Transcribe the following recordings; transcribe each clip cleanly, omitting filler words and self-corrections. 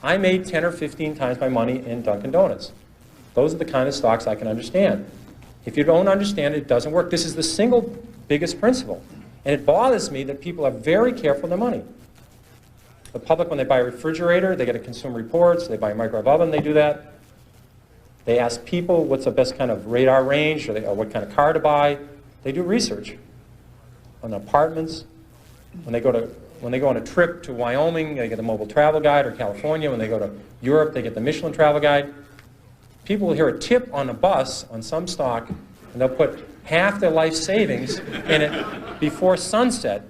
I made 10 or 15 times my money in Dunkin' Donuts. Those are the kind of stocks I can understand. If you don't understand it, it doesn't work. This is the single biggest principle. And it bothers me that people are very careful with their money. The public, when they buy a refrigerator, they get a Consumer Reports. They buy a microwave oven, they do that. They ask people what's the best kind of radar range, or what kind of car to buy. They do research on apartments. When they go on a trip to Wyoming, they get the Mobile Travel Guide, or California. When they go to Europe, they get the Michelin Travel Guide. People will hear a tip on a bus on some stock, and they'll put half their life savings in it before sunset,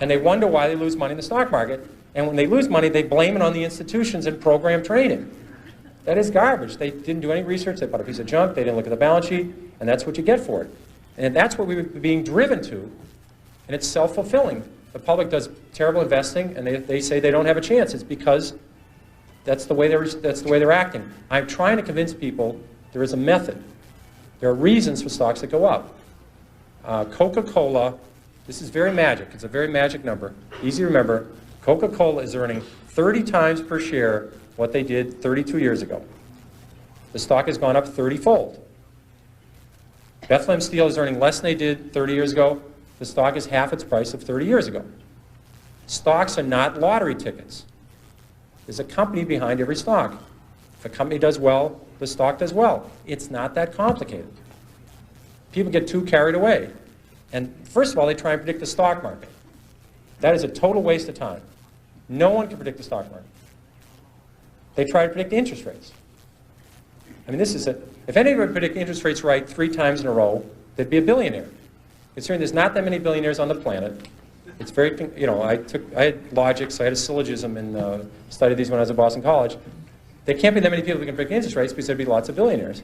and they wonder why they lose money in the stock market. And when they lose money, they blame it on the institutions and program trading. That is garbage. They didn't do any research. They bought a piece of junk. They didn't look at the balance sheet, and that's what you get for it. And that's what we were being driven to, and it's self-fulfilling. The public does terrible investing, and they say they don't have a chance. It's because that's the way they're acting. I'm trying to convince people there is a method. There are reasons for stocks that go up. Coca-Cola, this is very magic. It's a very magic number. Easy to remember. Coca-Cola is earning 30 times per share what they did 32 years ago. The stock has gone up 30-fold. Bethlehem Steel is earning less than they did 30 years ago. The stock is half its price of 30 years ago. Stocks are not lottery tickets. There's a company behind every stock. If a company does well, the stock does well. It's not that complicated. People get too carried away. And first of all, they try and predict the stock market. That is a total waste of time. No one can predict the stock market. They try to predict interest rates. I mean, if anybody would predict interest rates right 3 times in a row, they'd be a billionaire. Considering there's not that many billionaires on the planet, it's very, I had logic, so I had a syllogism and studied these when I was at Boston College. There can't be that many people who can predict interest rates because there'd be lots of billionaires.